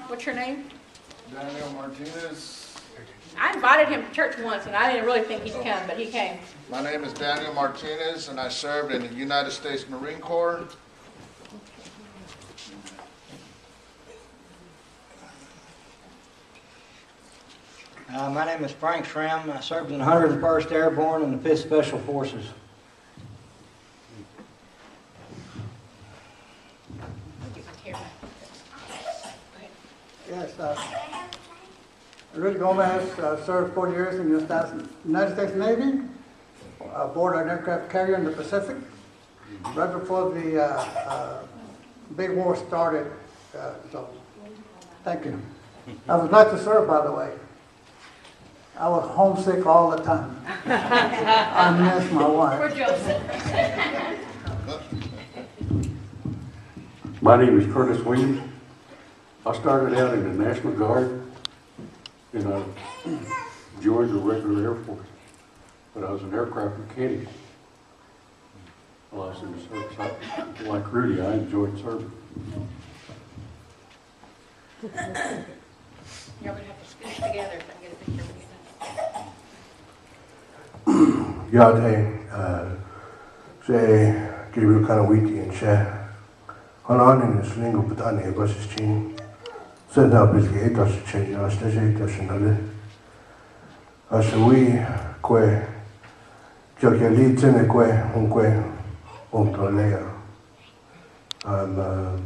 What's your name? Daniel Martinez. I invited him to church once, and I didn't really think he'd come, but he came. My name is Daniel Martinez, and I served in the United States Marine Corps. My name is Frank Schramm. I served in the 101st Airborne and the 5th Special Forces. Yes, Rudy Gomez served 4 years in the United States Navy aboard an aircraft carrier in the Pacific right before the big war started. So, thank you. I was glad to serve, by the way. I was homesick all the time. I miss my wife. We're Joseph. My name is Curtis Williams. I started out in the National Guard, and I joined the regular Air Force, but I was an aircraft mechanic while I was in the service. Like Rudy, I enjoyed serving. You're going to have to speak together if I can get a picture of you. Jag say Gabriel kind of witty and share. On in the sling of Botany versus Chin. Said up is the 8 does change, I stay 8 does another. I shall we que Jokia leads in a que, Umtolea. I'm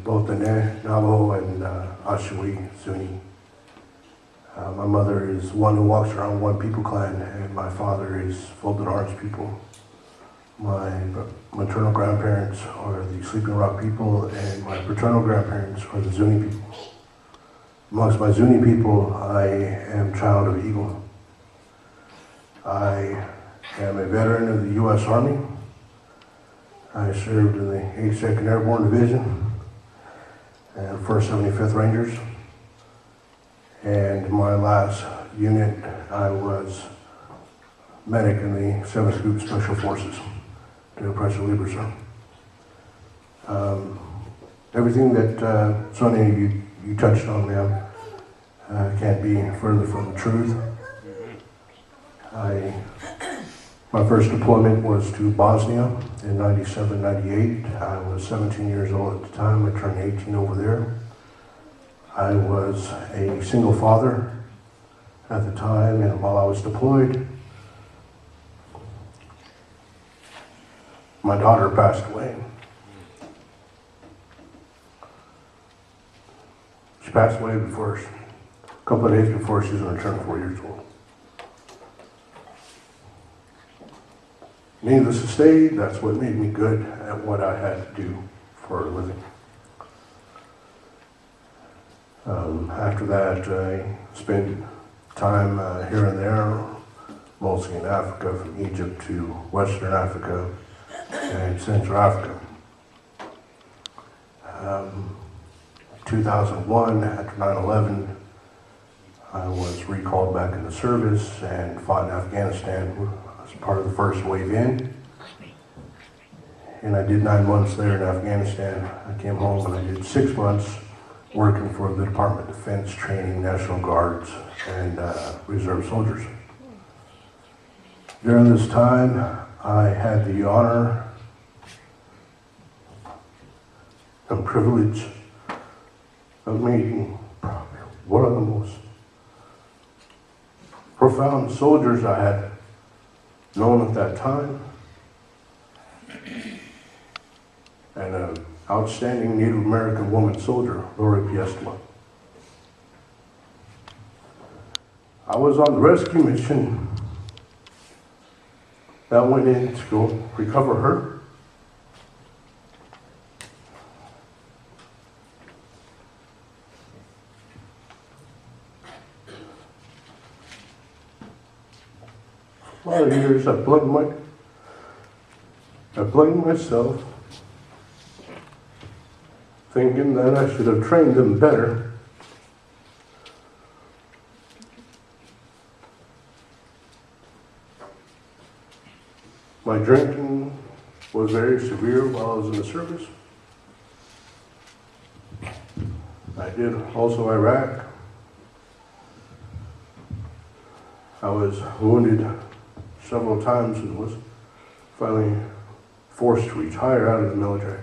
both the Navajo and Ashawi Zuni. My mother is one who walks around one people clan, and my father is folded arms people. My maternal grandparents are the Sleeping Rock people, and my paternal grandparents are the Zuni people. Amongst my Zuni people, I am child of Eagle. I am a veteran of the U.S. Army. I served in the 82nd Airborne Division and 1st 75th Rangers. And my last unit, I was medic in the 7th Group Special Forces, doing pressure Lieber. Everything that Sonia, you touched on, ma'am, can't be further from the truth. My first deployment was to Bosnia in 97, 98. I was 17 years old at the time. I turned 18 over there. I was a single father at the time, and while I was deployed, my daughter passed away. She passed away a couple of days before she was going to turn 4 years old. Needless to say, that's what made me good at what I had to do for a living. After that, I spent time here and there, mostly in Africa, from Egypt to Western Africa and Central Africa. 2001, after 9/11, I was recalled back into service and fought in Afghanistan as part of the first wave in. And I did 9 months there in Afghanistan. I came home and I did 6 months working for the Department of Defense, training National Guards and Reserve soldiers. During this time, I had the honor and privilege of meeting probably one of the most profound soldiers I had known at that time, and an outstanding Native American woman soldier, Lori Piestla. I was on the rescue mission that went in to go recover her. A lot of years I blamed myself, thinking that I should have trained them better. My drinking was very severe while I was in the service. I did also Iraq. I was wounded several times and was finally forced to retire out of the military.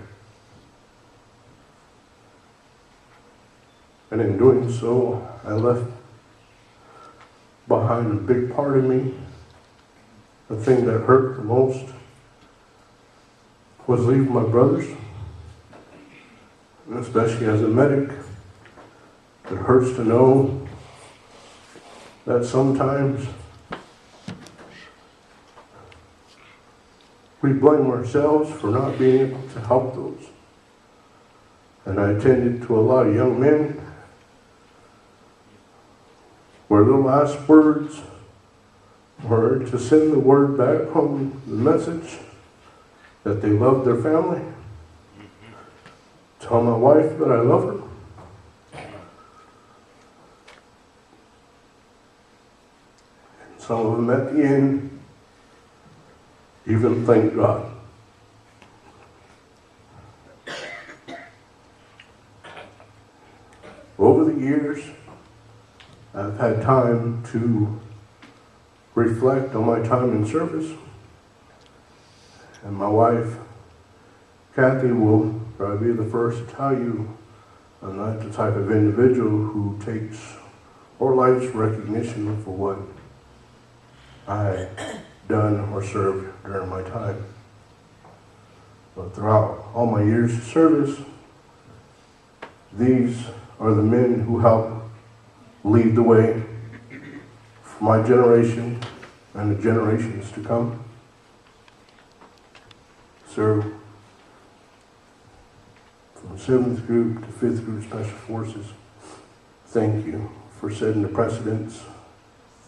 And in doing so, I left behind a big part of me. The thing that hurt the most was leaving my brothers, and especially as a medic. It hurts to know that sometimes we blame ourselves for not being able to help those. And I attended to a lot of young men where the last words were to send the word back home, the message that they love their family, tell my wife that I love her. And some of them at the end even thank God. Over the years, I've had time to reflect on my time in service. And my wife, Kathy, will probably be the first to tell you I'm not the type of individual who takes or likes recognition for what I done or served during my time. But throughout all my years of service, these are the men who helped lead the way for my generation and the generations to come. Sir, from 7th Group to 5th Group Special Forces, thank you for setting the precedence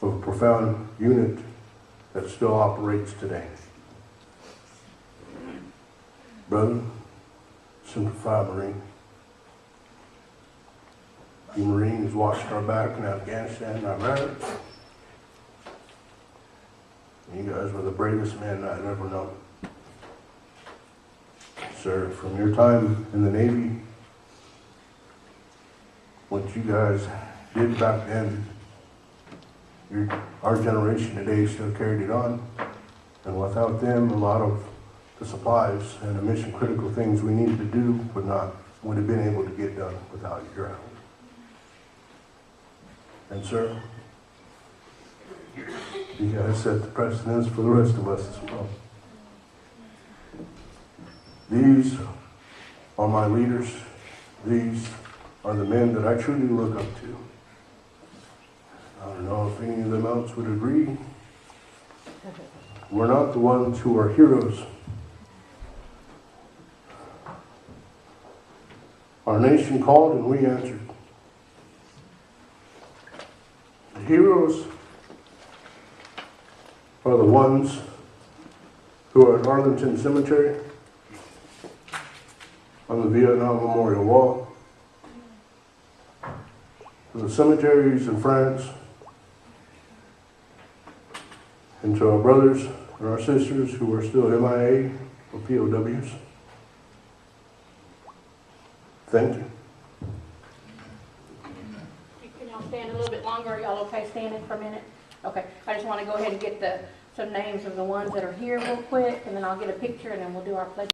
of a profound unit that still operates today. Brother, Simplified Marine. You Marines watched our back in Afghanistan and Iraq. You guys were the bravest men I've ever known. Sir, from your time in the Navy, what you guys did back then, our generation today still carried it on. And without them, a lot of the supplies and the mission critical things we needed to do would have been able to get done without your help. And sir, you guys set the precedence for the rest of us as well. These are my leaders. These are the men that I truly look up to. I don't know if any of them else would agree. We're not the ones who are heroes. Our nation called and we answered. The heroes are the ones who are at Arlington Cemetery, on the Vietnam Memorial Wall, the cemeteries in France, and to our brothers and our sisters who are still MIA or POWs. Thank you. Can y'all stand a little bit longer? Are y'all okay standing for a minute? Okay, I just want to go ahead and get some names of the ones that are here real quick, and then I'll get a picture, and then we'll do our pledge.